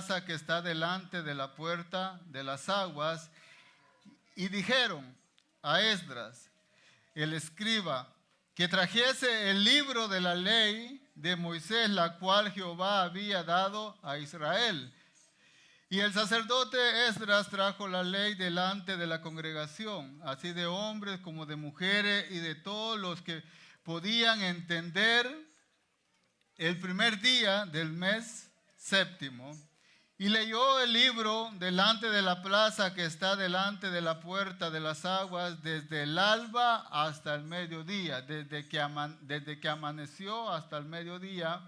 plaza que está delante de la puerta de las aguas, y dijeron a Esdras, el escriba, que trajese el libro de la ley de Moisés, la cual Jehová había dado a Israel. Y el sacerdote Esdras trajo la ley delante de la congregación, así de hombres como de mujeres y de todos los que podían entender, el primer día del mes séptimo. Y leyó el libro delante de la plaza que está delante de la puerta de las aguas desde el alba hasta el mediodía, desde que amaneció hasta el mediodía,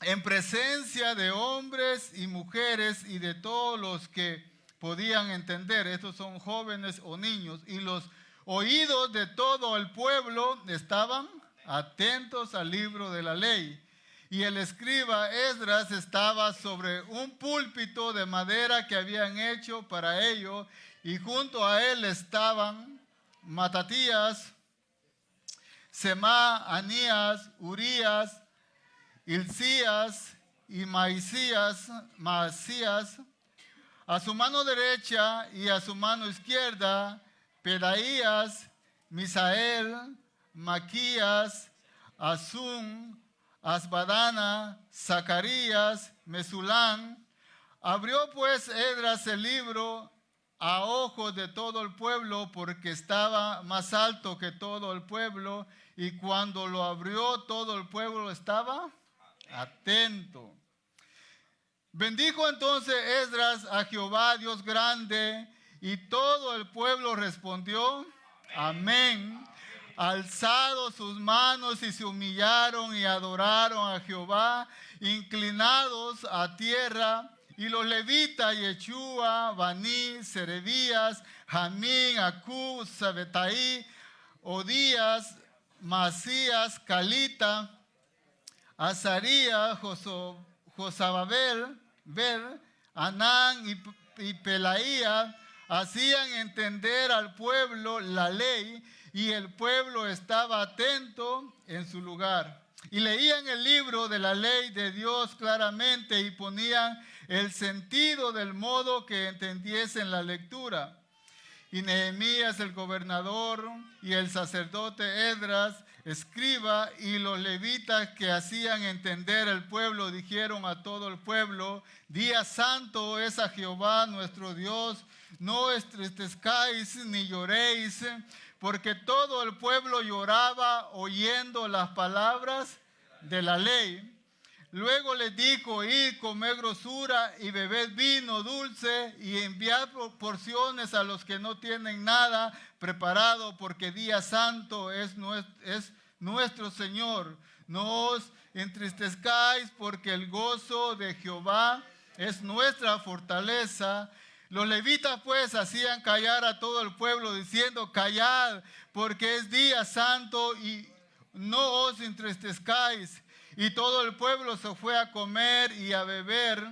en presencia de hombres y mujeres y de todos los que podían entender. Estos son jóvenes o niños. Y los oídos de todo el pueblo estaban atentos al libro de la ley. Y el escriba Esdras estaba sobre un púlpito de madera que habían hecho para ello, y junto a él estaban Matatías, Semá, Anías, Urías, Hilcías y Maasías, a su mano derecha y a su mano izquierda, Pedaías, Misael, Maquías, Azum, Asbadana, Zacarías, Mesulán. Abrió pues Esdras el libro a ojos de todo el pueblo, porque estaba más alto que todo el pueblo, y cuando lo abrió todo el pueblo estaba atento. Bendijo entonces Esdras a Jehová Dios grande, y todo el pueblo respondió, amén. Alzado sus manos y se humillaron y adoraron a Jehová, inclinados a tierra. Y los levitas, Yeshua, Baní, Serebías, Jamín, Acub, Sabetaí, Odías, Masías, Calita, Azarías, Josababel, Anán y Pelaía, hacían entender al pueblo la ley, y el pueblo estaba atento en su lugar. Y leían el libro de la ley de Dios claramente, y ponían el sentido del modo que entendiesen la lectura. Y Nehemías el gobernador y el sacerdote Esdras, escriba, y los levitas que hacían entender el pueblo, dijeron a todo el pueblo, día santo es a Jehová nuestro Dios, no entristezcáis ni lloréis, porque todo el pueblo lloraba oyendo las palabras de la ley. Luego les dijo, id, comed grosura y bebed vino dulce, y enviad porciones a los que no tienen nada preparado, porque día santo es nuestro Señor. No os entristezcáis, porque el gozo de Jehová es nuestra fortaleza. Los levitas pues hacían callar a todo el pueblo, diciendo, callad, porque es día santo, y no os entristezcáis. Y todo el pueblo se fue a comer y a beber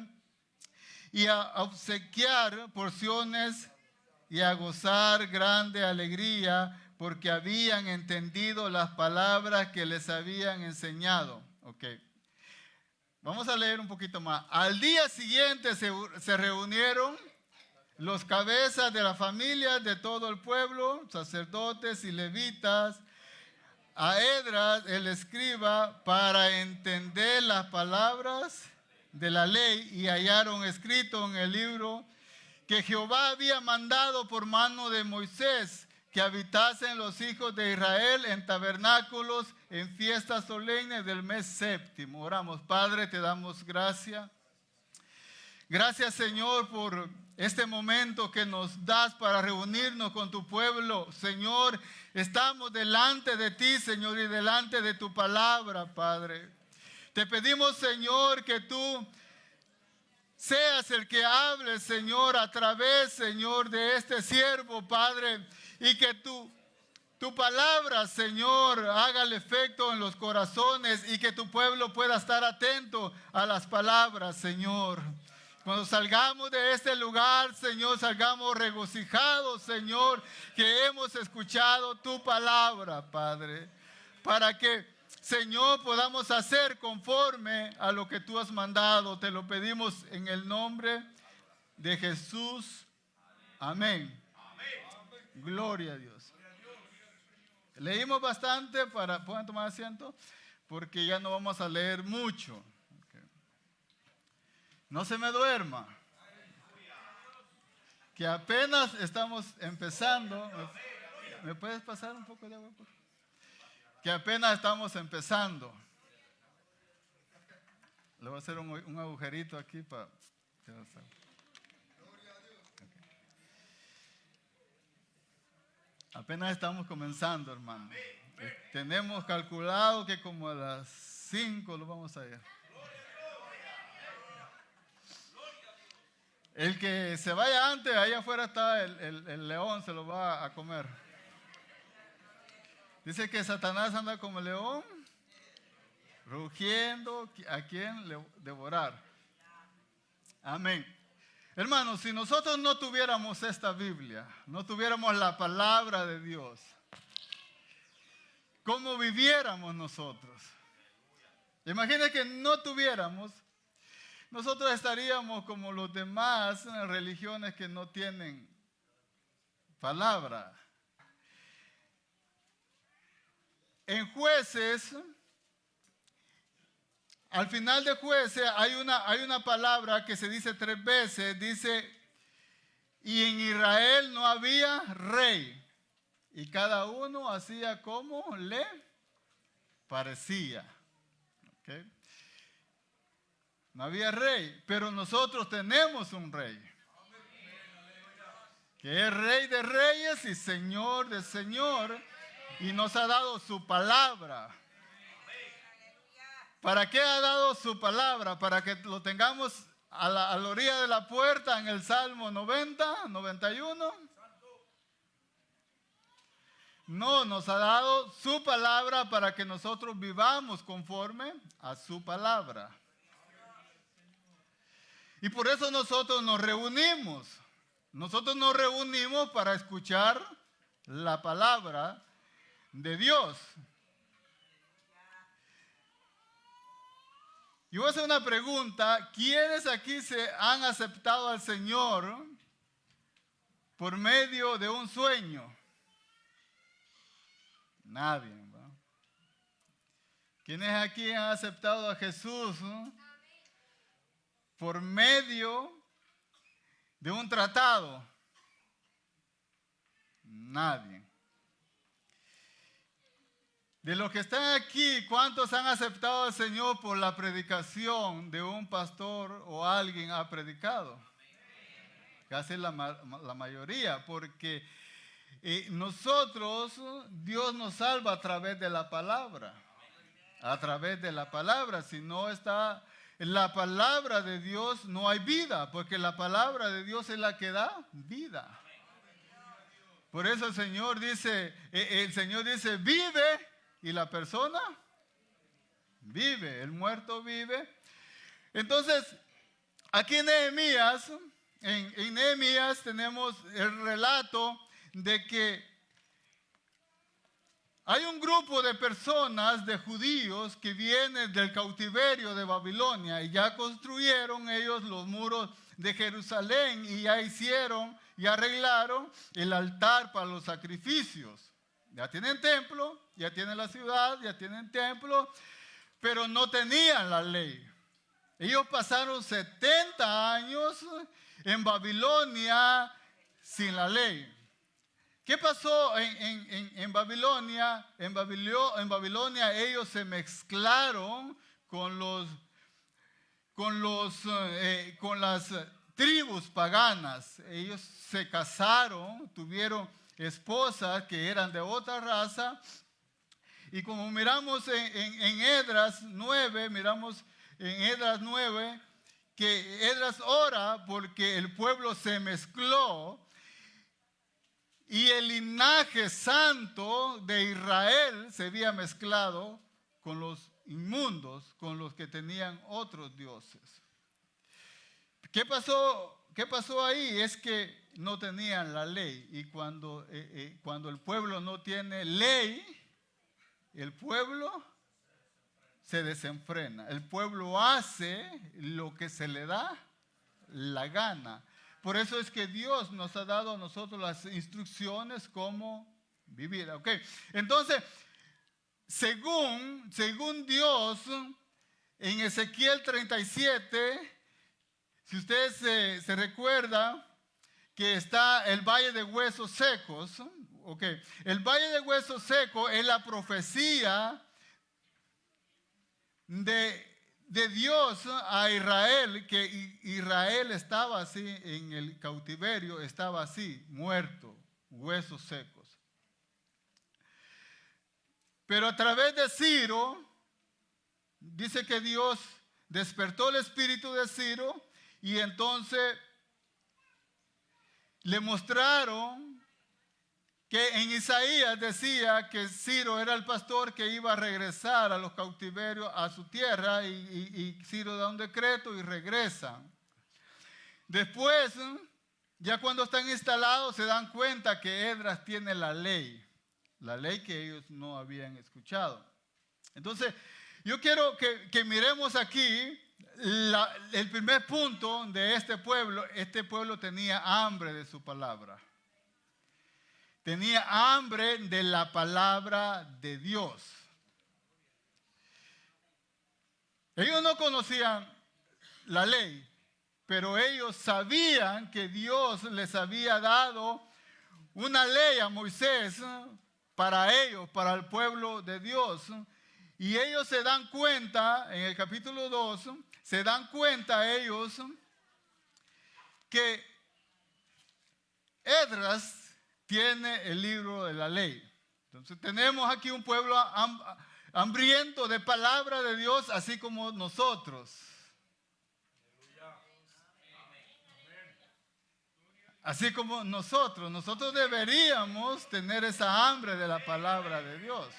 y a obsequiar porciones y a gozar grande alegría, porque habían entendido las palabras que les habían enseñado. Okay. Vamos a leer un poquito más. Al día siguiente se reunieron los cabezas de las familias de todo el pueblo, sacerdotes y levitas, a Esdras el escriba, para entender las palabras de la ley, y hallaron escrito en el libro que Jehová había mandado por mano de Moisés, que habitasen los hijos de Israel en tabernáculos en fiestas solemnes del mes séptimo. Oramos. Padre, te damos gracias. Gracias, Señor, por este momento que nos das para reunirnos con tu pueblo. Señor, estamos delante de ti, Señor, y delante de tu palabra, Padre. Te pedimos, Señor, que tú seas el que hable, Señor, a través, Señor, de este siervo, Padre, y que tu palabra, Señor, haga el efecto en los corazones, y que tu pueblo pueda estar atento a las palabras, Señor. Cuando salgamos de este lugar, Señor, salgamos regocijados, Señor, que hemos escuchado tu palabra, Padre, para que Señor, podamos hacer conforme a lo que tú has mandado. Te lo pedimos en el nombre de Jesús. Amén. Gloria a Dios. Leímos bastante, pueden tomar asiento, porque ya no vamos a leer mucho. Okay. No se me duerma, que apenas estamos empezando. ¿Me puedes pasar un poco de agua, por favor? Que apenas estamos empezando. Le voy a hacer un agujerito aquí para... Apenas estamos comenzando, hermano. Tenemos calculado que como a las 5 lo vamos a ir. El que se vaya antes, ahí afuera está el león, se lo va a comer. Dice que Satanás anda como león, rugiendo a quien devorar. Amén. Hermanos, si nosotros no tuviéramos esta Biblia, no tuviéramos la palabra de Dios, ¿cómo viviéramos nosotros? Imagina que no tuviéramos, nosotros estaríamos como los demás religiones que no tienen palabra. En Jueces, al final de Jueces hay una palabra que se dice 3 veces, dice, y en Israel no había rey, y cada uno hacía como le parecía. ¿Okay? No había rey, pero nosotros tenemos un rey, que es Rey de reyes y Señor de señores, y nos ha dado su palabra. ¿Para qué ha dado su palabra? Para que lo tengamos a la orilla de la puerta en el Salmo 90, 91. No, nos ha dado su palabra para que nosotros vivamos conforme a su palabra. Y por eso nosotros nos reunimos. Nosotros nos reunimos para escuchar la palabra de Dios. Y voy a hacer una pregunta. ¿Quiénes aquí se han aceptado al Señor por medio de un sueño? Nadie, ¿verdad? ¿Quiénes aquí han aceptado a Jesús por medio de un tratado? Nadie. De los que están aquí, ¿cuántos han aceptado al Señor por la predicación de un pastor o alguien ha predicado? Casi la mayoría, porque nosotros, Dios nos salva a través de la palabra. A través de la palabra. Si no está en la palabra de Dios, no hay vida, porque la palabra de Dios es la que da vida. Por eso el Señor dice, vive. Y la persona vive, el muerto vive. Entonces, aquí en Nehemías, en Nehemías tenemos el relato de que hay un grupo de personas, de judíos, que vienen del cautiverio de Babilonia y ya construyeron ellos los muros de Jerusalén y ya hicieron y arreglaron el altar para los sacrificios. Ya tienen templo, ya tienen la ciudad, ya tienen templo, pero no tenían la ley. Ellos pasaron 70 años en Babilonia sin la ley. ¿Qué pasó en Babilonia? En Babilonia ellos se mezclaron con las tribus paganas. Ellos se casaron, tuvieron esposas que eran de otra raza, y como miramos en Esdras 9, que Esdras ora porque el pueblo se mezcló y el linaje santo de Israel se había mezclado con los inmundos, con los que tenían otros dioses. ¿Qué pasó ahí? Es que no tenían la ley, y cuando el pueblo no tiene ley, el pueblo se desenfrena. El pueblo hace lo que se le da la gana. Por eso es que Dios nos ha dado a nosotros las instrucciones cómo vivir. ¿Ok? Entonces, según Dios, en Ezequiel 37, si usted se recuerda que está el valle de huesos secos, ¿ok? El valle de huesos secos es la profecía de Dios a Israel, que Israel estaba así en el cautiverio, estaba así, muerto, huesos secos. Pero a través de Ciro, dice que Dios despertó el espíritu de Ciro y entonces le mostraron que en Isaías decía que Ciro era el pastor que iba a regresar a los cautiverios a su tierra y Ciro da un decreto y regresa. Después, ya cuando están instalados, se dan cuenta que Esdras tiene la ley que ellos no habían escuchado. Entonces, yo quiero que miremos aquí el primer punto de este pueblo. Este pueblo tenía hambre de su palabra. Tenía hambre de la palabra de Dios. Ellos no conocían la ley, pero ellos sabían que Dios les había dado una ley a Moisés para ellos, para el pueblo de Dios. Y ellos se dan cuenta, en el capítulo 2, se dan cuenta ellos que Esdras tiene el libro de la ley. Entonces tenemos aquí un pueblo hambriento de palabra de Dios, así como nosotros. Así como nosotros deberíamos tener esa hambre de la palabra de Dios.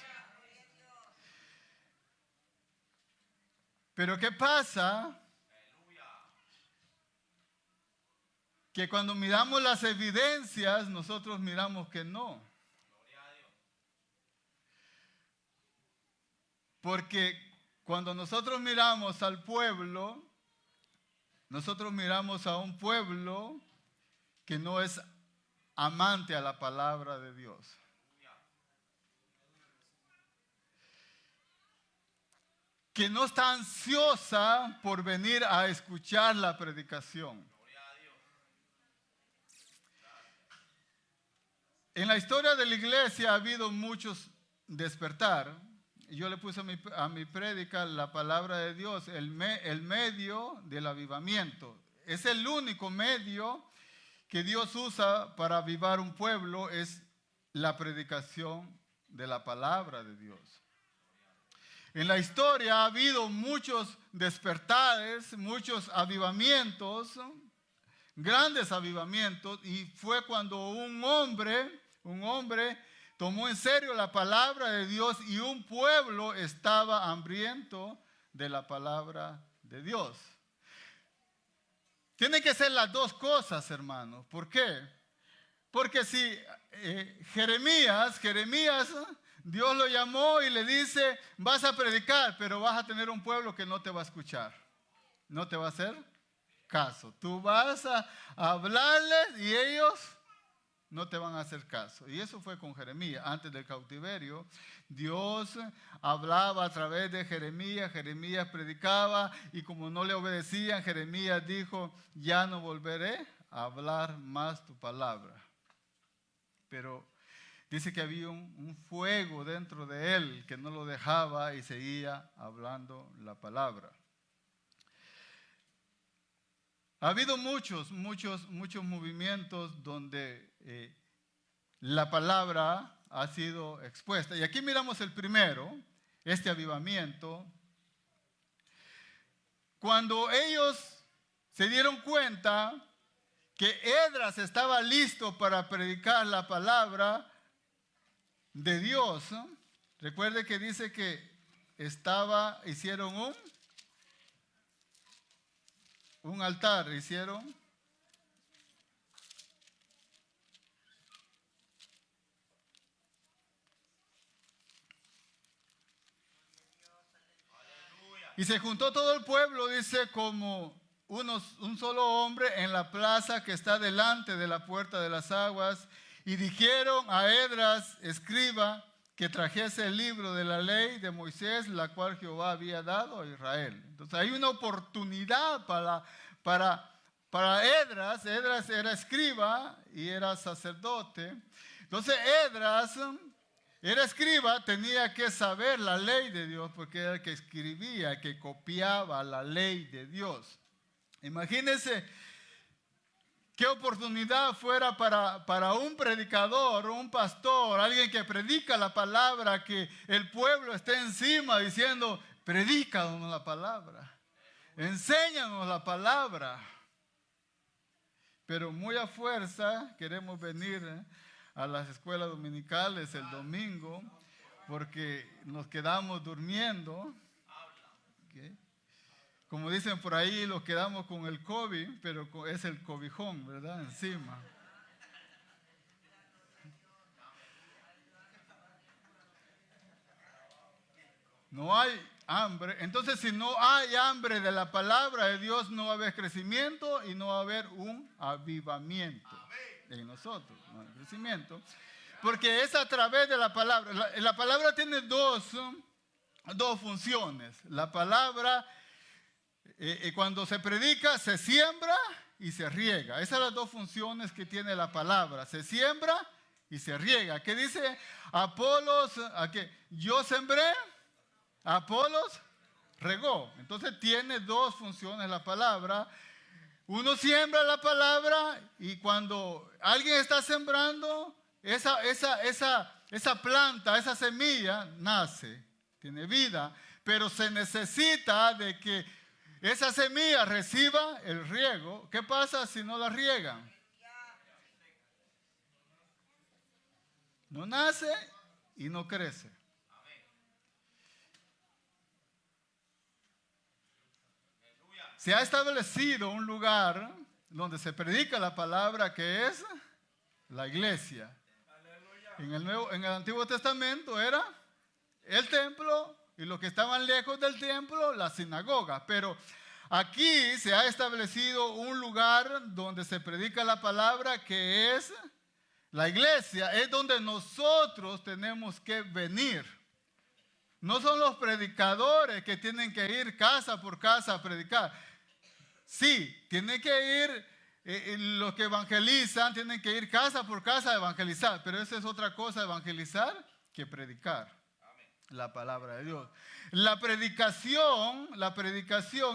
Pero ¿qué pasa? Que cuando miramos las evidencias, nosotros miramos que no. Porque cuando nosotros miramos al pueblo, nosotros miramos a un pueblo que no es amante a la palabra de Dios. Que no está ansiosa por venir a escuchar la predicación. En la historia de la iglesia ha habido muchos despertar. Yo le puse a mi prédica la palabra de Dios, el medio del avivamiento. Es el único medio que Dios usa para avivar un pueblo, es la predicación de la palabra de Dios. En la historia ha habido muchos despertares, muchos avivamientos, grandes avivamientos, y fue cuando un hombre tomó en serio la palabra de Dios y un pueblo estaba hambriento de la palabra de Dios. Tienen que ser las dos cosas, hermanos. ¿Por qué? Porque si Jeremías, Dios lo llamó y le dice, vas a predicar, pero vas a tener un pueblo que no te va a escuchar. No te va a hacer caso. Tú vas a hablarles y ellos no te van a hacer caso. Y eso fue con Jeremías. Antes del cautiverio, Dios hablaba a través de Jeremías. Jeremías predicaba y como no le obedecían, Jeremías dijo, ya no volveré a hablar más tu palabra. Pero dice que había un fuego dentro de él que no lo dejaba y seguía hablando la palabra. Ha habido muchos movimientos donde la palabra ha sido expuesta. Y aquí miramos el primero, este avivamiento. Cuando ellos se dieron cuenta que Esdras estaba listo para predicar la palabra de Dios. Recuerde que dice que hicieron un altar, hicieron Y se juntó todo el pueblo, dice, como un solo hombre en la plaza que está delante de la puerta de las aguas, y dijeron a Esdras, escriba, que trajese el libro de la ley de Moisés, la cual Jehová había dado a Israel. Entonces hay una oportunidad para Esdras. Esdras era escriba y era sacerdote. Entonces Esdras era escriba, tenía que saber la ley de Dios, porque era el que escribía, que copiaba la ley de Dios. Imagínense qué oportunidad fuera para un predicador, un pastor, alguien que predica la palabra, que el pueblo esté encima diciendo, predícanos la palabra, enséñanos la palabra. Pero muy a fuerza queremos venir a las escuelas dominicales el domingo porque nos quedamos durmiendo. ¿Okay? Como dicen por ahí, los quedamos con el COVID, pero es el cobijón, ¿verdad? Encima. No hay hambre. Entonces, si no hay hambre de la palabra de Dios, no va a haber crecimiento y no va a haber un avivamiento en nosotros. No hay crecimiento. Porque es a través de la palabra. La palabra tiene dos funciones. La palabra, cuando se predica, se siembra y se riega. Esas son las dos funciones que tiene la palabra. Se siembra y se riega. ¿Qué dice Apolos? Yo sembré, Apolos regó. Entonces tiene dos funciones la palabra. Uno siembra la palabra y cuando alguien está sembrando, esa planta, esa semilla nace, tiene vida, pero se necesita de que esa semilla reciba el riego. ¿Qué pasa si no la riegan? No nace y no crece. Se ha establecido un lugar donde se predica la palabra, que es la iglesia. En el Antiguo Testamento era el templo y los que estaban lejos del templo, la sinagoga. Pero aquí se ha establecido un lugar donde se predica la palabra, que es la iglesia. Es donde nosotros tenemos que venir. No son los predicadores que tienen que ir casa por casa a predicar. Sí, tienen que ir, los que evangelizan tienen que ir casa por casa a evangelizar, pero eso es otra cosa, evangelizar, que predicar la palabra de Dios. La predicación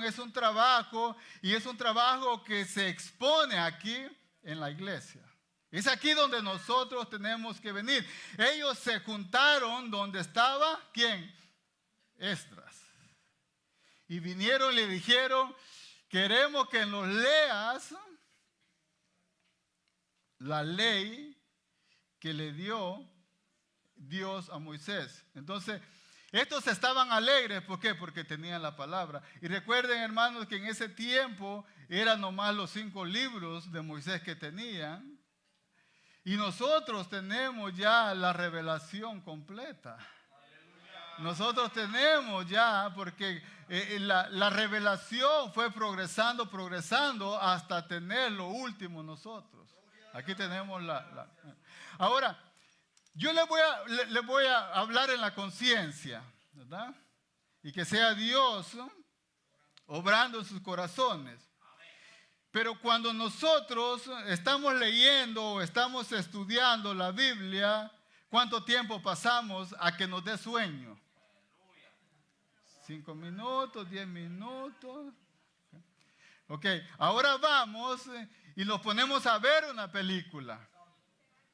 es un trabajo, y es un trabajo que se expone aquí en la iglesia. Es aquí donde nosotros tenemos que venir. Ellos se juntaron donde estaba, ¿quién? Esdras. Y vinieron y le dijeron, queremos que nos leas la ley que le dio Dios a Moisés. Entonces, estos estaban alegres. ¿Por qué? Porque tenían la palabra. Y recuerden, hermanos, que en ese tiempo eran nomás los 5 libros de Moisés que tenían. Y nosotros tenemos ya la revelación completa. Nosotros tenemos ya, porque la revelación fue progresando hasta tener lo último nosotros. Aquí tenemos Ahora, yo le voy a hablar en la conciencia, ¿verdad? Y que sea Dios obrando en sus corazones. Pero cuando nosotros estamos leyendo o estamos estudiando la Biblia, ¿cuánto tiempo pasamos a que nos dé sueño? 5 minutos, 10 minutos. Ok, ahora vamos y nos ponemos a ver una película.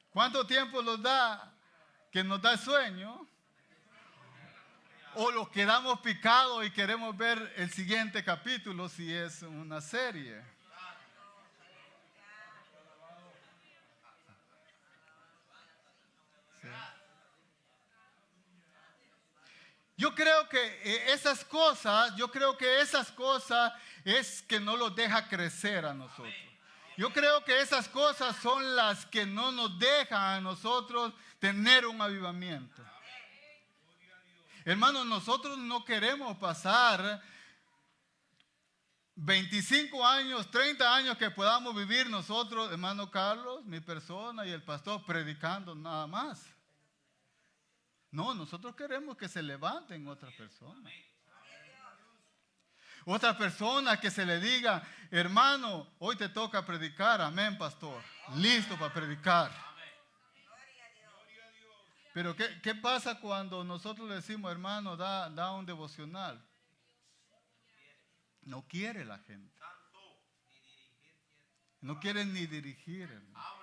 ¿Cuánto tiempo nos da que nos da sueño? O nos quedamos picados y queremos ver el siguiente capítulo si es una serie. Sí. Yo creo que esas cosas es que no los deja crecer a nosotros. Yo creo que esas cosas son las que no nos dejan a nosotros tener un avivamiento. Hermanos, nosotros no queremos pasar 25 años, 30 años que podamos vivir nosotros, hermano Carlos, mi persona y el pastor, predicando nada más. No, nosotros queremos que se levanten otras personas. Otra persona que se le diga, hermano, hoy te toca predicar, amén, pastor. Listo para predicar. Pero ¿qué pasa cuando nosotros le decimos, hermano, da un devocional? No quiere la gente. No quieren ni dirigir, hermano.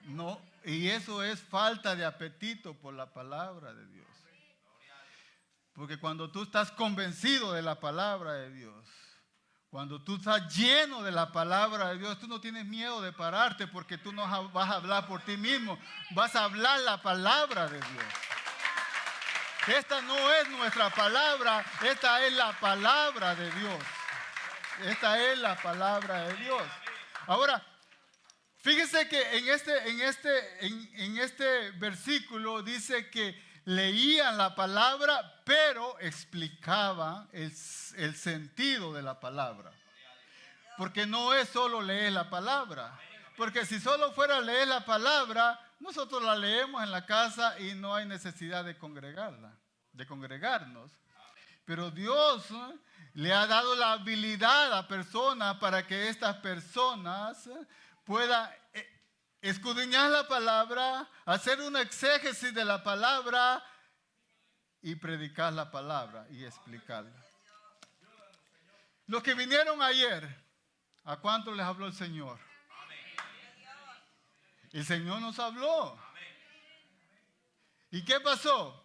No, y eso es falta de apetito por la palabra de Dios. Porque cuando tú estás convencido de la palabra de Dios, cuando tú estás lleno de la palabra de Dios, tú no tienes miedo de pararte porque tú no vas a hablar por ti mismo, vas a hablar la palabra de Dios. Esta no es nuestra palabra, esta es la palabra de Dios. Esta es la palabra de Dios. Ahora, fíjese que en este versículo dice que leían la palabra, pero explicaban el sentido de la palabra. Porque no es solo leer la palabra. Porque si solo fuera leer la palabra, nosotros la leemos en la casa y no hay necesidad de congregarnos. Pero Dios le ha dado la habilidad a personas para que estas personas puedan escudriñar la palabra, hacer un exégesis de la palabra y predicar la palabra y explicarla. Los que vinieron ayer, ¿a cuánto les habló el Señor? El Señor nos habló. ¿Y qué pasó?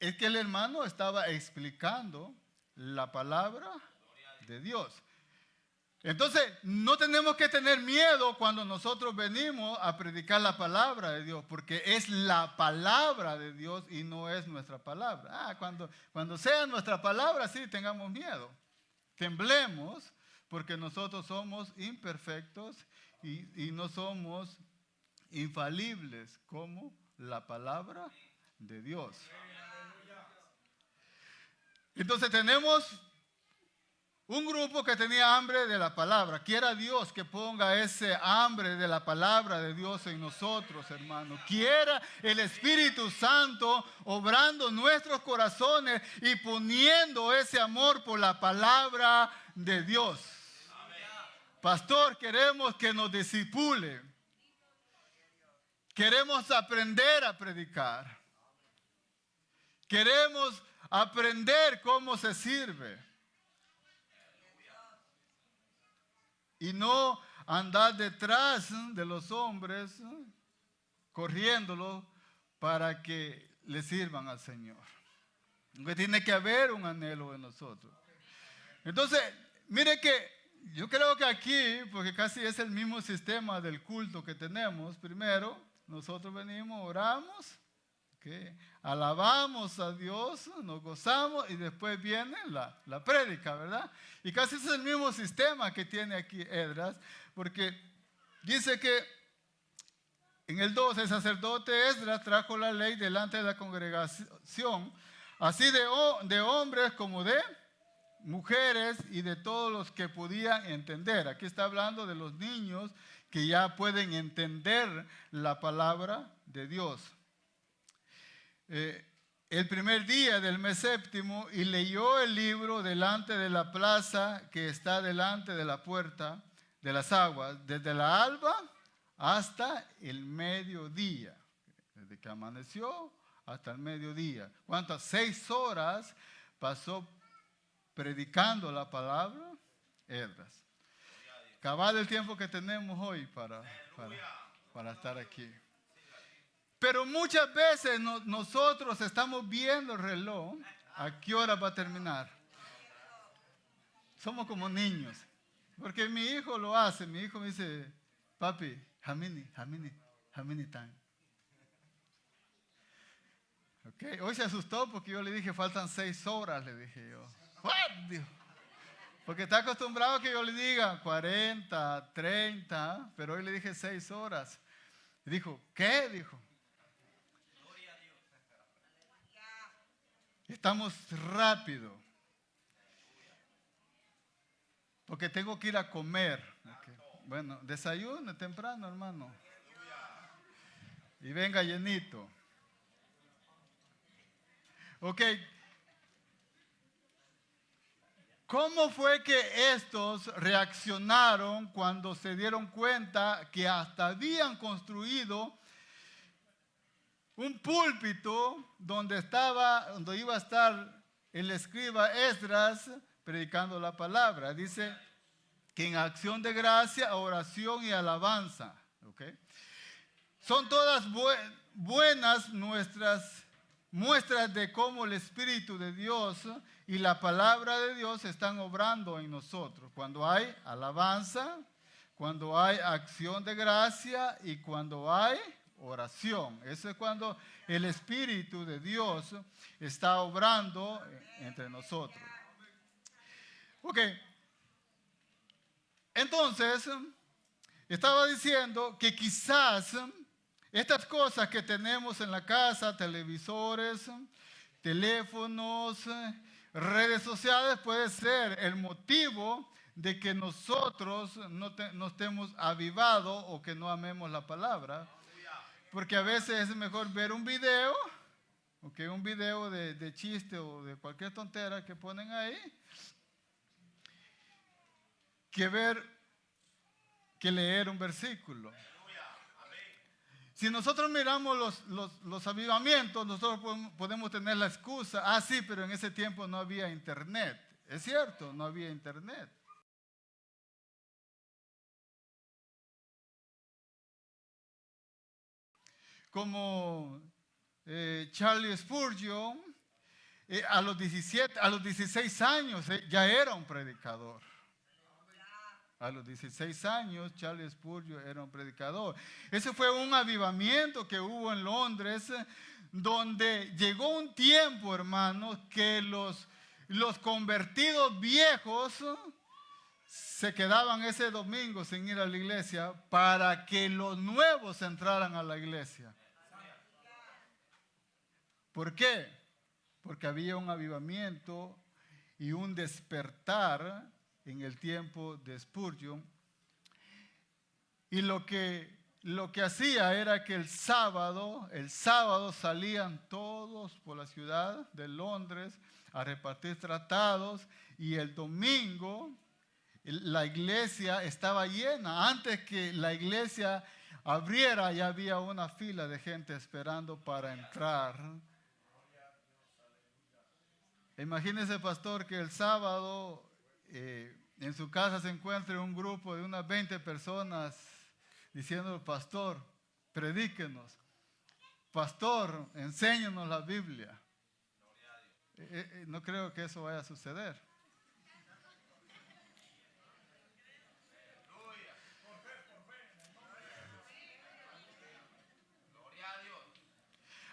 Es que el hermano estaba explicando la palabra de Dios. Entonces, no tenemos que tener miedo cuando nosotros venimos a predicar la palabra de Dios, porque es la palabra de Dios y no es nuestra palabra. Cuando sea nuestra palabra, sí, tengamos miedo. Temblemos, porque nosotros somos imperfectos y no somos infalibles como la palabra de Dios. Entonces tenemos un grupo que tenía hambre de la palabra. Quiera Dios que ponga ese hambre de la palabra de Dios en nosotros, hermanos. Quiera el Espíritu Santo obrando nuestros corazones y poniendo ese amor por la palabra de Dios. Pastor, queremos que nos discipule. Queremos aprender a predicar. Queremos aprender cómo se sirve. Y no andar detrás de los hombres, corriéndolos para que le sirvan al Señor. Porque tiene que haber un anhelo en nosotros. Entonces, mire que yo creo que aquí, porque casi es el mismo sistema del culto que tenemos, primero nosotros venimos, oramos, ¿okay? Alabamos a Dios, nos gozamos y después viene la prédica, ¿verdad? Y casi es el mismo sistema que tiene aquí Esdras, porque dice que en el 12 el sacerdote Esdras trajo la ley delante de la congregación, así de hombres como de mujeres y de todos los que podían entender. Aquí está hablando de los niños que ya pueden entender la palabra de Dios. El primer día del mes séptimo, y leyó el libro delante de la plaza que está delante de la puerta de las aguas, desde la alba hasta el mediodía, desde que amaneció hasta el mediodía. ¿Cuántas? 6 horas pasó predicando la palabra Esdras. Cabal el tiempo que tenemos hoy para estar aquí. Pero muchas veces nosotros estamos viendo el reloj, a qué hora va a terminar. Somos como niños. Porque mi hijo lo hace, mi hijo me dice, papi, how many time? Okay. Hoy se asustó porque yo le dije, faltan 6 horas, le dije yo. What? Dios. Porque está acostumbrado que yo le diga 40, 30, pero hoy le dije 6 horas. Y dijo, ¿qué? Dijo. Estamos rápido. Porque tengo que ir a comer. Okay. Bueno, desayune temprano, hermano. Y venga llenito. Ok. ¿Cómo fue que estos reaccionaron cuando se dieron cuenta que hasta habían construido un púlpito donde iba a estar el escriba Esdras predicando la palabra? Dice que en acción de gracia, oración y alabanza. ¿Okay? Son todas buenas nuestras muestras de cómo el Espíritu de Dios y la palabra de Dios están obrando en nosotros. Cuando hay alabanza, cuando hay acción de gracia y cuando hay oración. Eso es cuando el Espíritu de Dios está obrando entre nosotros. Ok. Entonces, estaba diciendo que quizás estas cosas que tenemos en la casa, televisores, teléfonos, redes sociales, puede ser el motivo de que nosotros no estemos avivados o que no amemos la palabra. Porque a veces es mejor ver un video, okay, un video de chiste o de cualquier tontera que ponen ahí, que leer un versículo. Si nosotros miramos los avivamientos, nosotros podemos tener la excusa, sí, pero en ese tiempo no había internet. Es cierto, no había internet. Como Charlie Spurgeon, a los 16 años ya era un predicador. A los 16 años, Charles Spurgeon era un predicador. Ese fue un avivamiento que hubo en Londres, donde llegó un tiempo, hermanos, que los convertidos viejos se quedaban ese domingo sin ir a la iglesia para que los nuevos entraran a la iglesia. ¿Por qué? Porque había un avivamiento y un despertar en el tiempo de Spurgeon, y lo que hacía era que el sábado salían todos por la ciudad de Londres a repartir tratados, y el domingo la iglesia estaba llena. Antes que la iglesia abriera ya había una fila de gente esperando para entrar. Imagínese, pastor, que el sábado en su casa se encuentre un grupo de unas 20 personas diciendo, pastor, predíquenos. Pastor, enséñanos la Biblia. No creo que eso vaya a suceder.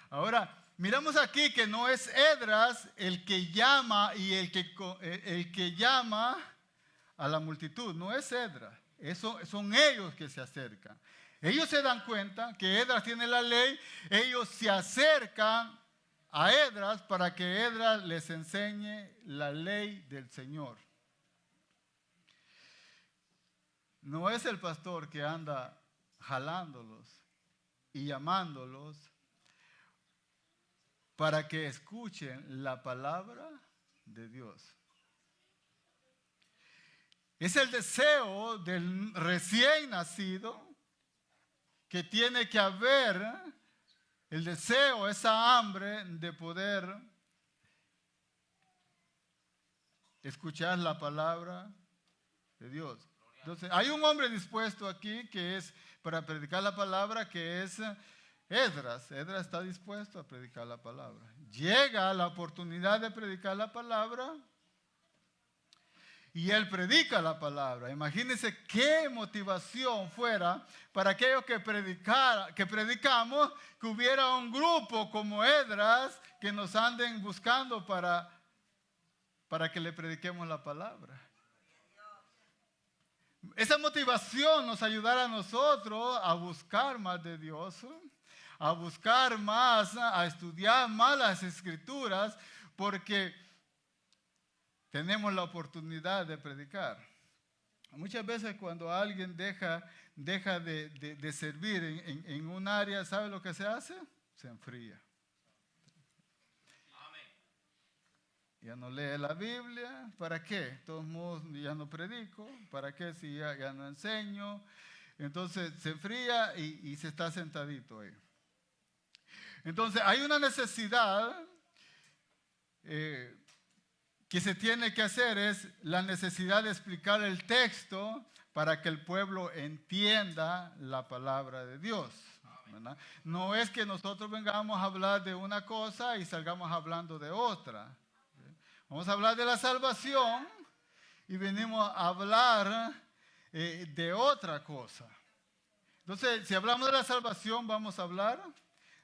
Ahora, miramos aquí que no es Esdras el que llama y el que llama a la multitud. No es Esdras. Son ellos que se acercan. Ellos se dan cuenta que Esdras tiene la ley. Ellos se acercan a Esdras para que Esdras les enseñe la ley del Señor. No es el pastor que anda jalándolos y llamándolos para que escuchen la palabra de Dios. Es el deseo del recién nacido que tiene que haber el deseo, esa hambre de poder escuchar la palabra de Dios. Entonces, hay un hombre dispuesto aquí que es para predicar la palabra, que es Esdras. Esdras está dispuesto a predicar la palabra. Llega la oportunidad de predicar la palabra y él predica la palabra. Imagínense qué motivación fuera para aquellos que predicamos, que hubiera un grupo como Esdras que nos anden buscando para que le prediquemos la palabra. esa motivación nos ayudará a nosotros a buscar más de Dios, a buscar más, a estudiar más las Escrituras, porque tenemos la oportunidad de predicar. Muchas veces cuando alguien deja de servir en un área, ¿sabe lo que se hace? Se enfría. Ya no lee la Biblia, ¿para qué? De todos modos ya no predico, ¿para qué si ya no enseño? Entonces se enfría y se está sentadito ahí. Entonces hay una necesidad que se tiene que hacer, es la necesidad de explicar el texto para que el pueblo entienda la palabra de Dios, ¿verdad? No es que nosotros vengamos a hablar de una cosa y salgamos hablando de otra. Vamos a hablar de la salvación y venimos a hablar de otra cosa. Entonces, si hablamos de la salvación, vamos a hablar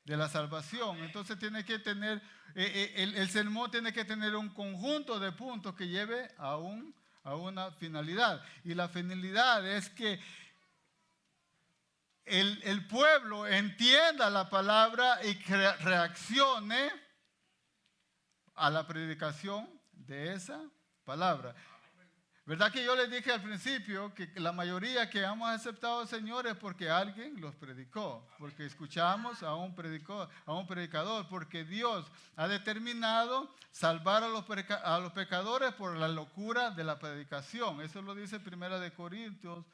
de la salvación. Entonces, tiene que tener, el sermón tiene que tener un conjunto de puntos que lleve a una finalidad. Y la finalidad es que el pueblo entienda la palabra y reaccione a la predicación de esa palabra. ¿Verdad que yo les dije al principio que la mayoría que hemos aceptado al Señor es porque alguien los predicó, porque escuchamos a un predicador, porque Dios ha determinado salvar a los pecadores por la locura de la predicación? Eso lo dice 1 Corintios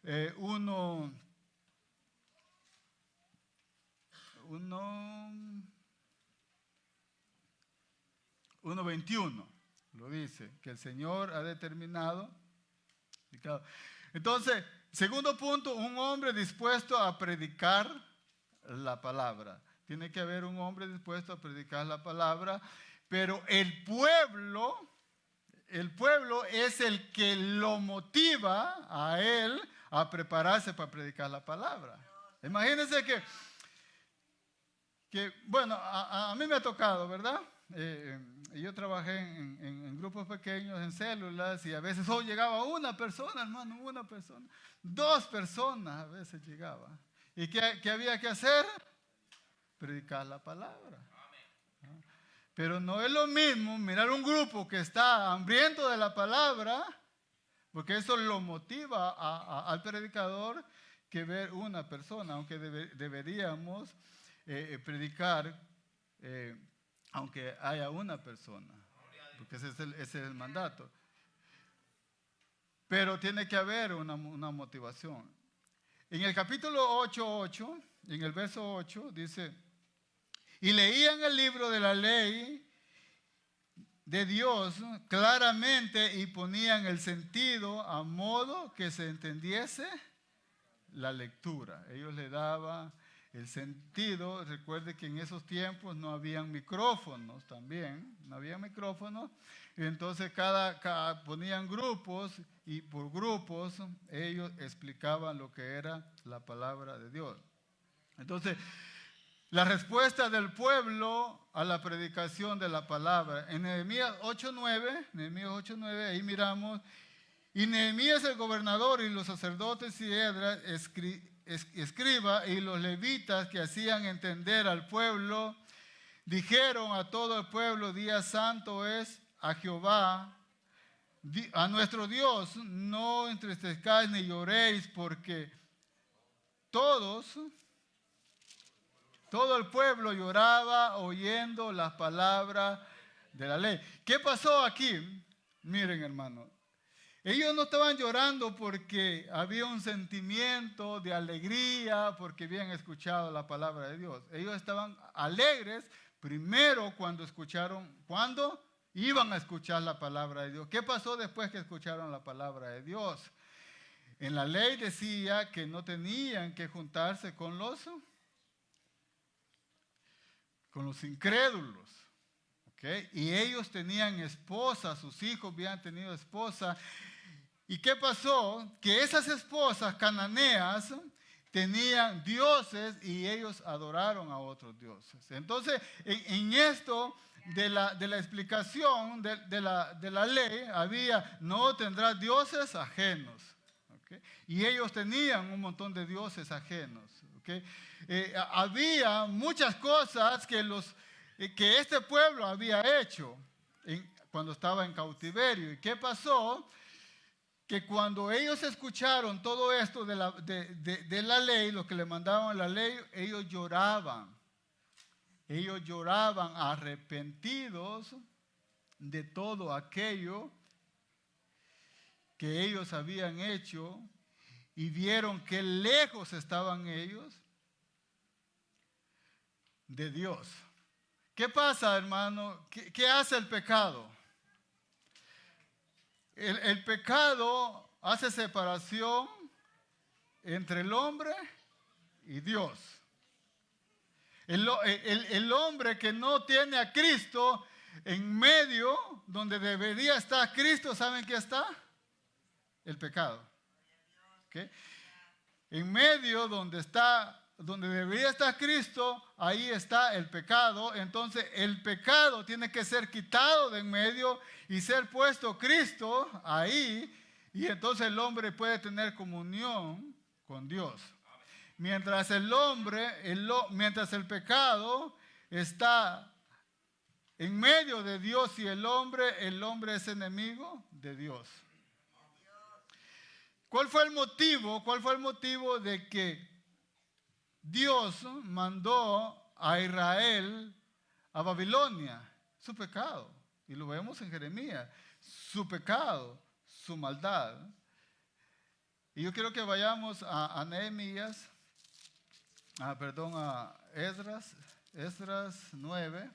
1:21. Lo dice, que el Señor ha determinado. Entonces, segundo punto, un hombre dispuesto a predicar la palabra. Tiene que haber un hombre dispuesto a predicar la palabra, pero el pueblo es el que lo motiva a él a prepararse para predicar la palabra. Imagínense que bueno, a mí me ha tocado, ¿verdad? Yo trabajé en grupos pequeños, en células, y a veces llegaba una persona, hermano, una persona. 2 personas a veces llegaba. ¿Y qué había que hacer? Predicar la palabra. Pero no es lo mismo mirar un grupo que está hambriento de la palabra, porque eso lo motiva al predicador, que ver una persona, aunque deberíamos predicar aunque haya una persona, porque ese es el mandato. Pero tiene que haber una motivación. En el capítulo 8:8, en el verso 8, dice: y leían el libro de la ley de Dios claramente y ponían el sentido a modo que se entendiese la lectura. Ellos le daban el sentido. Recuerde que en esos tiempos no habían micrófonos también, no había micrófonos, y entonces ponían grupos, y por grupos ellos explicaban lo que era la palabra de Dios. Entonces, la respuesta del pueblo a la predicación de la palabra. En Nehemías 8:9, ahí miramos: y Nehemías el gobernador y los sacerdotes y Esdras escriba y los levitas que hacían entender al pueblo, dijeron a todo el pueblo: día santo es a Jehová, a nuestro Dios, no entristezcáis ni lloréis, porque todo el pueblo lloraba oyendo las palabras de la ley. ¿Qué pasó aquí? Miren, hermano. Ellos no estaban llorando porque había un sentimiento de alegría, porque habían escuchado la palabra de Dios. Ellos estaban alegres primero cuando iban a escuchar la palabra de Dios. ¿Qué pasó después que escucharon la palabra de Dios? En la ley decía que no tenían que juntarse con los incrédulos. ¿Okay? Y ellos tenían esposa, sus hijos habían tenido esposa. ¿Y qué pasó? Que esas esposas cananeas tenían dioses y ellos adoraron a otros dioses. Entonces, en esto de la explicación de la ley había: no tendrás dioses ajenos. ¿ok? Y ellos tenían un montón de dioses ajenos, ¿ok? Había muchas cosas que este pueblo había hecho cuando estaba en cautiverio. ¿Y qué pasó? Que cuando ellos escucharon todo esto de la ley, lo que le mandaban la ley, ellos lloraban. Ellos lloraban arrepentidos de todo aquello que ellos habían hecho y vieron que lejos estaban ellos de Dios. ¿Qué pasa, hermano? ¿Qué hace el pecado? El pecado hace separación entre el hombre y Dios. El hombre que no tiene a Cristo en medio, donde debería estar Cristo, ¿saben qué está? El pecado. ¿Okay? En medio donde debería estar Cristo, ahí está el pecado. Entonces el pecado tiene que ser quitado de en medio y ser puesto Cristo ahí. Y entonces el hombre puede tener comunión con Dios. Mientras mientras el pecado está en medio de Dios y el hombre es enemigo de Dios. ¿Cuál fue el motivo? ¿Cuál fue el motivo de que Dios mandó a Israel a Babilonia? Su pecado. Y lo vemos en Jeremías. Su pecado, su maldad. Y yo quiero que vayamos a Nehemías, a Esdras 9.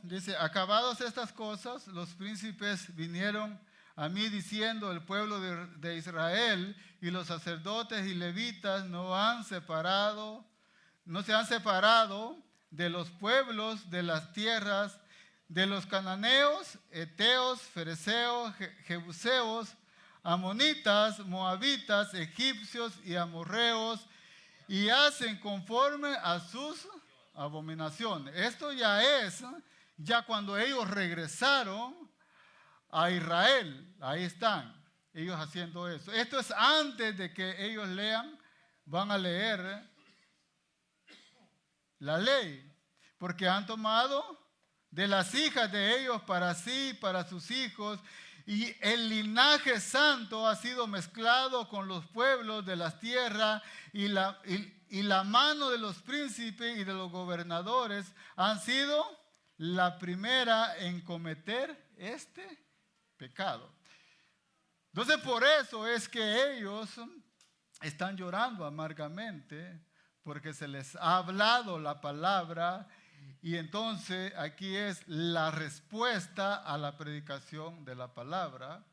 Dice, acabadas estas cosas, los príncipes vinieron a mí diciendo, el pueblo de Israel y los sacerdotes y levitas no se han separado de los pueblos de las tierras de los cananeos, heteos, fereceos, jebuseos, amonitas, moabitas, egipcios y amorreos, y hacen conforme a sus abominaciones. Esto ya cuando ellos regresaron a Israel, ahí están ellos haciendo eso. Esto es antes de que ellos van a leer la ley, porque han tomado de las hijas de ellos para sí, para sus hijos, y el linaje santo ha sido mezclado con los pueblos de las tierras, y la mano de los príncipes y de los gobernadores han sido la primera en cometer este pecado. Entonces por eso es que ellos están llorando amargamente, porque se les ha hablado la palabra. Y entonces aquí es la respuesta a la predicación de la palabra.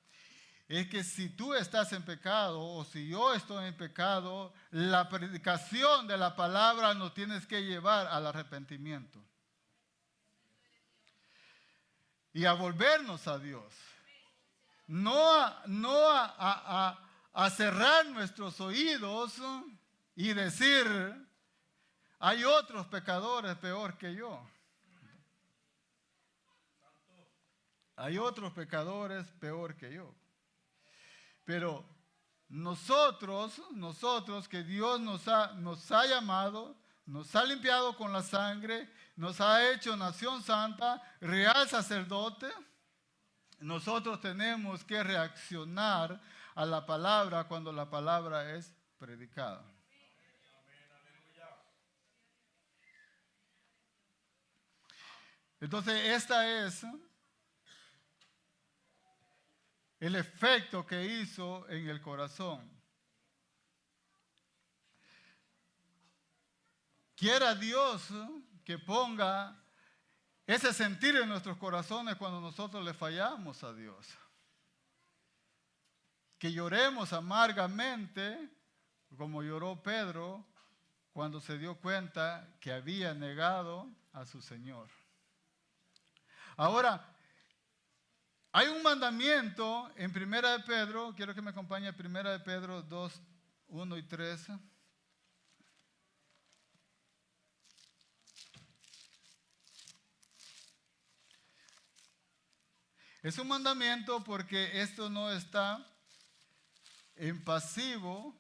Es que si tú estás en pecado o si yo estoy en pecado, la predicación de la palabra nos tienes que llevar al arrepentimiento y a volvernos a Dios. No a cerrar nuestros oídos y decir, hay otros pecadores peor que yo. Hay otros pecadores peor que yo. Pero nosotros que Dios nos ha llamado, nos ha limpiado con la sangre, nos ha hecho nación santa, real sacerdote, nosotros tenemos que reaccionar a la palabra cuando la palabra es predicada. Entonces, esta es el efecto que hizo en el corazón. Quiera Dios que ponga ese sentir en nuestros corazones cuando nosotros le fallamos a Dios. Que lloremos amargamente, como lloró Pedro cuando se dio cuenta que había negado a su Señor. Ahora, hay un mandamiento en 1 de Pedro, quiero que me acompañe 1 de Pedro 2, 1 y 3. Es un mandamiento porque esto no está en pasivo,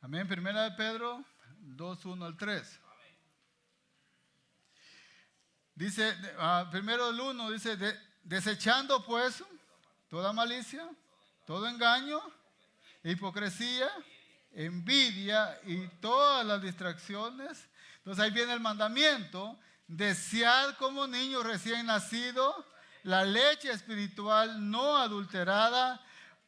amén. Primera de Pedro 2, 1 al 3. Dice, primero el 1 dice, desechando pues toda malicia, todo engaño, hipocresía, envidia y todas las distracciones. Entonces ahí viene el mandamiento, desead como niño recién nacido la leche espiritual no adulterada,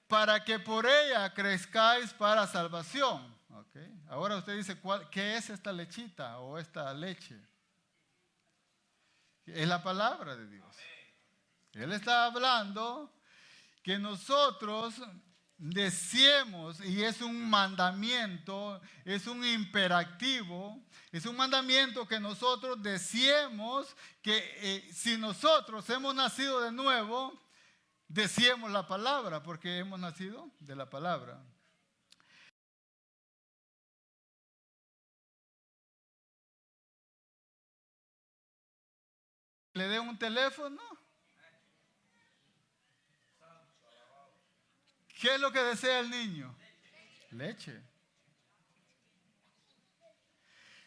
para que por ella crezcáis para salvación. Okay. Ahora usted dice, ¿qué es esta lechita o esta leche? Es la palabra de Dios. Él está hablando que nosotros deseemos, y es un mandamiento, es un imperativo, es un mandamiento que nosotros deseemos que si nosotros hemos nacido de nuevo, deseemos la palabra, porque hemos nacido de la palabra. Le dé un teléfono. ¿Qué es lo que desea el niño? Leche.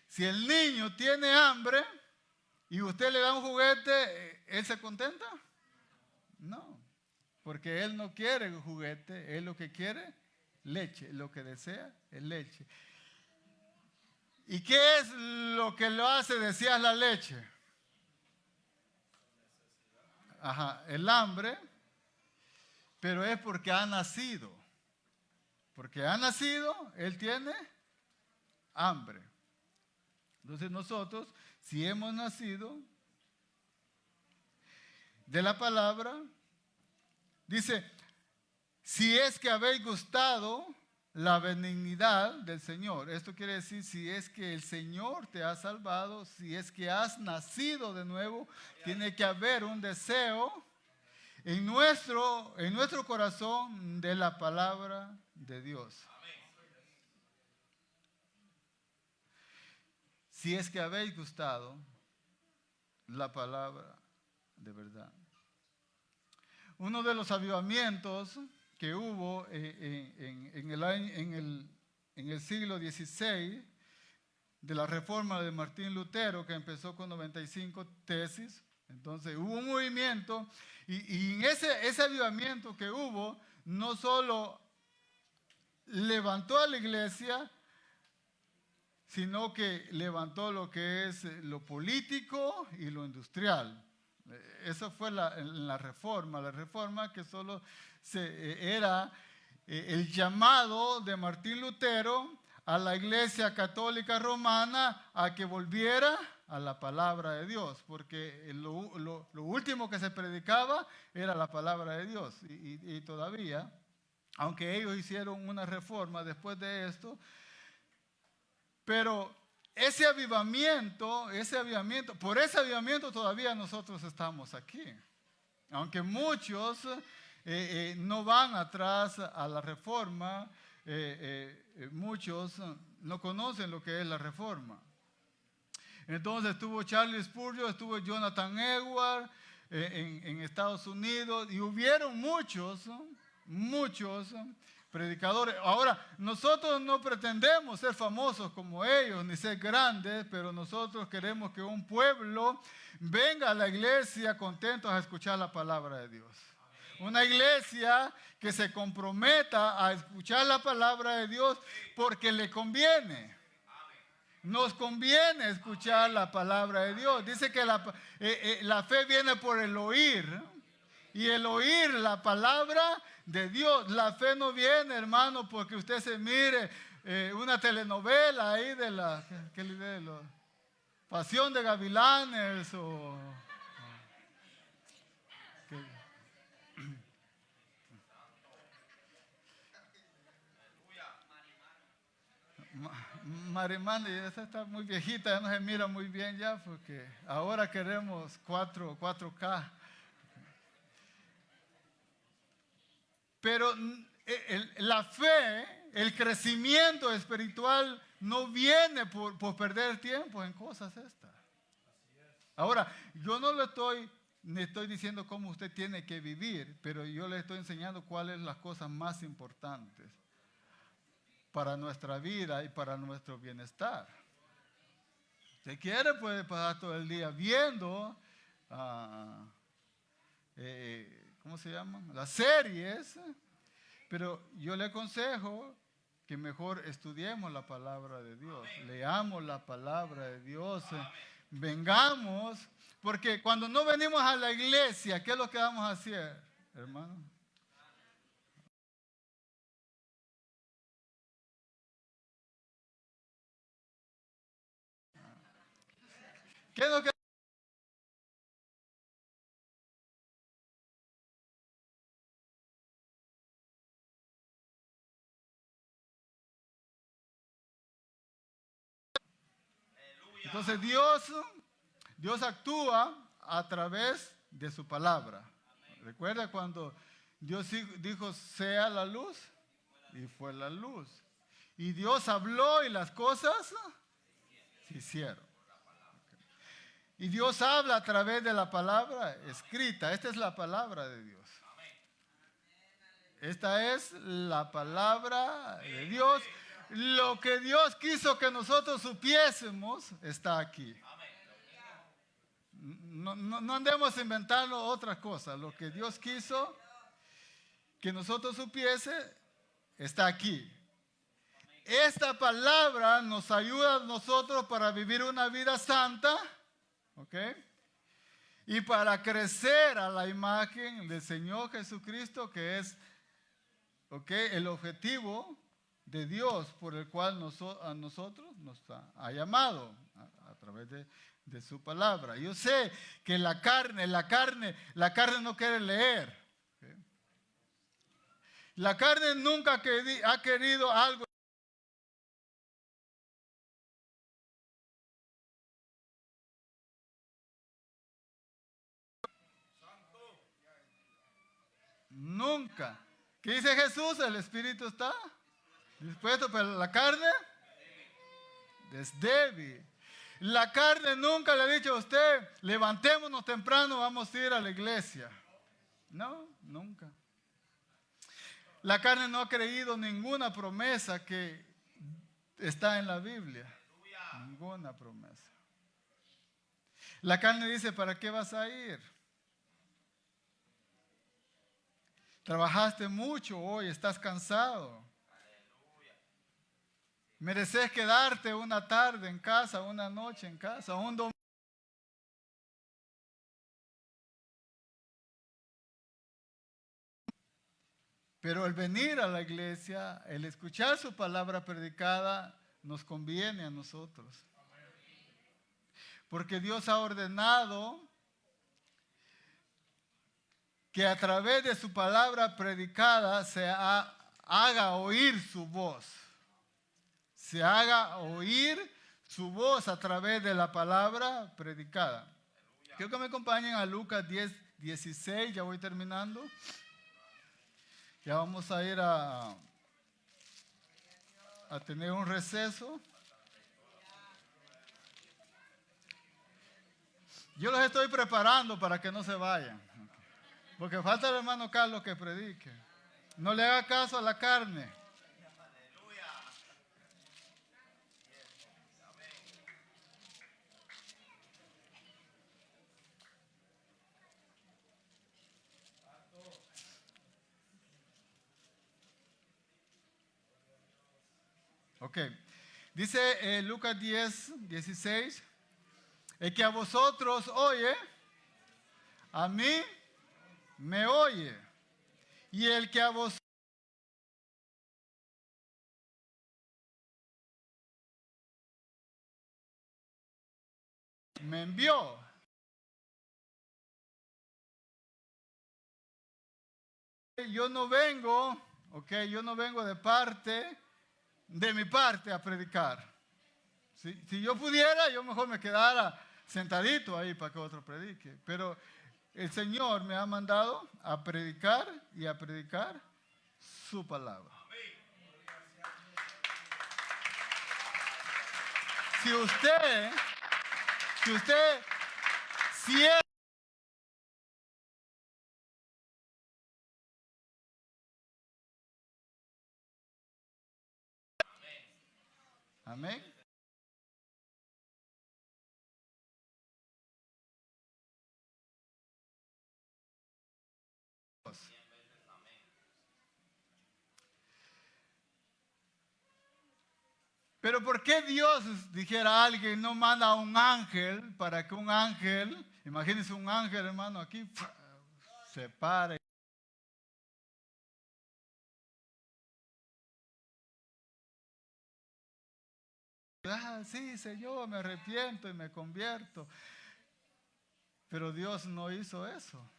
Si el niño tiene hambre y usted le da un juguete, ¿él se contenta? No, porque él no quiere un juguete, él lo que quiere, leche. Lo que desea es leche. ¿Y qué es lo que lo hace desear la leche? Ajá, el hambre, pero es porque ha nacido. Porque ha nacido, él tiene hambre. Entonces nosotros, si hemos nacido de la palabra, dice, si es que habéis gustado la benignidad del Señor. Esto quiere decir, si es que el Señor te ha salvado, si es que has nacido de nuevo, tiene que haber un deseo en nuestro corazón de la palabra de Dios. Si es que habéis gustado la palabra de verdad. Uno de los avivamientos que hubo en el siglo XVI, de la reforma de Martín Lutero, que empezó con 95 tesis. Entonces hubo un movimiento y en ese avivamiento que hubo, no solo levantó a la iglesia, sino que levantó lo que es lo político y lo industrial. Eso fue la reforma que solo era el llamado de Martín Lutero a la Iglesia Católica Romana a que volviera a la palabra de Dios, porque lo último que se predicaba era la palabra de Dios, y todavía, aunque ellos hicieron una reforma después de esto, pero ese avivamiento, por ese avivamiento todavía nosotros estamos aquí. Aunque muchos no van atrás a la reforma, muchos no conocen lo que es la reforma. Entonces estuvo Charles Spurgeon, estuvo Jonathan Edwards en Estados Unidos, y hubieron muchos predicadores. Ahora, nosotros no pretendemos ser famosos como ellos, ni ser grandes, pero nosotros queremos que un pueblo venga a la iglesia contentos a escuchar la palabra de Dios. Una iglesia que se comprometa a escuchar la palabra de Dios porque le conviene. Nos conviene escuchar la palabra de Dios. Dice que la fe viene por el oír, y el oír la palabra de Dios. La fe no viene, hermano, porque usted se mire una telenovela ahí de la Pasión de Gavilanes Marimandi, esa está muy viejita, ya no se mira muy bien ya, porque ahora queremos 4K. Pero la fe, el crecimiento espiritual no viene por perder tiempo en cosas estas. Ahora, yo no le estoy diciendo cómo usted tiene que vivir, pero yo le estoy enseñando cuáles son las cosas más importantes para nuestra vida y para nuestro bienestar. Si quiere, puede pasar todo el día viendo, ¿cómo se llaman? Las series, pero yo le aconsejo que mejor estudiemos la palabra de Dios, leamos la palabra de Dios, vengamos, porque cuando no venimos a la iglesia, ¿qué es lo que vamos a hacer, hermano? ¿Qué es lo que Entonces Dios actúa a través de su palabra. Recuerda cuando Dios dijo, sea la luz, y fue la luz. Y Dios habló y las cosas se hicieron. Y Dios habla a través de la palabra escrita. Esta es la palabra de Dios. Esta es la palabra de Dios. Lo que Dios quiso que nosotros supiésemos está aquí. No andemos inventando otras cosas. Lo que Dios quiso que nosotros supiese está aquí. Esta palabra nos ayuda a nosotros para vivir una vida santa, ¿ok? Y para crecer a la imagen del Señor Jesucristo, que es, ¿ok?, el objetivo de Dios por el cual a nosotros nos ha llamado a través de su palabra. Yo sé que la carne no quiere leer. ¿Okay? La carne nunca ha querido algo. Nunca. ¿Qué dice Jesús? El espíritu está dispuesto, pero la carne es débil. La carne nunca le ha dicho a usted, levantémonos temprano, vamos a ir a la iglesia. No, nunca. La carne no ha creído ninguna promesa que está en la Biblia. Ninguna promesa. La carne dice, ¿para qué vas a ir? Trabajaste mucho hoy, estás cansado. Mereces quedarte una tarde en casa, una noche en casa, un domingo. Pero el venir a la iglesia, el escuchar su palabra predicada, nos conviene a nosotros. Porque Dios ha ordenado que a través de su palabra predicada se haga oír su voz. Se haga oír su voz a través de la palabra predicada. Quiero que me acompañen a Lucas 10:16, ya voy terminando. Ya vamos a ir a tener un receso. Yo los estoy preparando para que no se vayan. Porque falta el hermano Carlos que predique. No le haga caso a la carne. Ok. Dice Lucas 10:16. El que a vosotros oye, a mí me oye. Y el que a vosotros me envió. Yo no vengo de parte de mi parte a predicar. Si yo pudiera, yo mejor me quedara sentadito ahí para que otro predique. Pero el Señor me ha mandado a predicar y a predicar su palabra. Si usted siente amén. Pero ¿por qué Dios, dijera alguien, no manda a un ángel para que un ángel, imagínense un ángel, hermano, aquí se pare? Ah, sí, Señor, me arrepiento y me convierto. Pero Dios no hizo eso.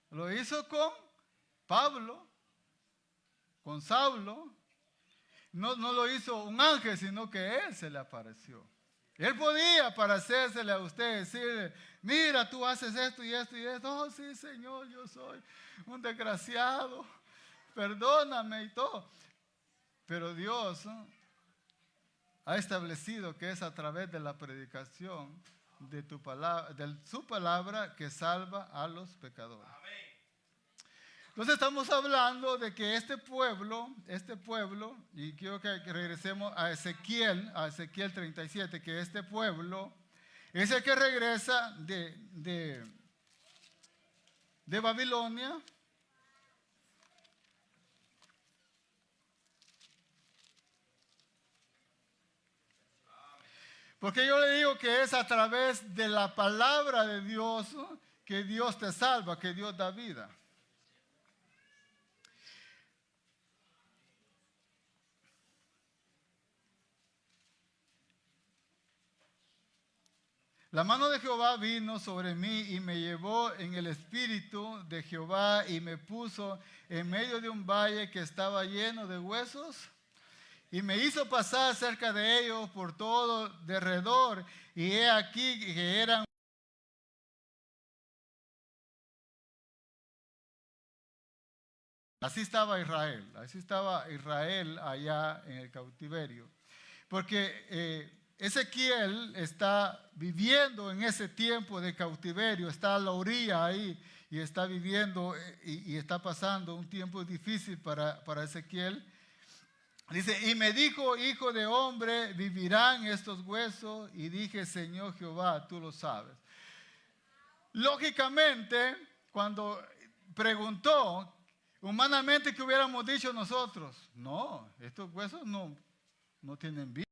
Lo hizo con Pablo, con Saulo. No lo hizo un ángel, sino que Él se le apareció. Él podía parecérsele a usted, decirle, mira, tú haces esto y esto y esto. Oh, sí, Señor, yo soy un desgraciado. Perdóname y todo. Pero Dios ha establecido que es a través de la predicación de su palabra que salva a los pecadores. Entonces estamos hablando de que este pueblo, y quiero que regresemos a Ezequiel 37, que este pueblo es el que regresa de Babilonia. Porque yo le digo que es a través de la palabra de Dios que Dios te salva, que Dios da vida. La mano de Jehová vino sobre mí y me llevó en el espíritu de Jehová y me puso en medio de un valle que estaba lleno de huesos y me hizo pasar cerca de ellos por todo derredor y he aquí que eran así estaba Israel allá en el cautiverio. Porque Ezequiel está viviendo en ese tiempo de cautiverio, está a la orilla ahí y está viviendo y está pasando un tiempo difícil para Ezequiel. Dice, y me dijo, hijo de hombre, ¿vivirán estos huesos? Y dije, Señor Jehová, tú lo sabes. Lógicamente, cuando preguntó, humanamente, ¿qué hubiéramos dicho nosotros? No, estos huesos no tienen vida.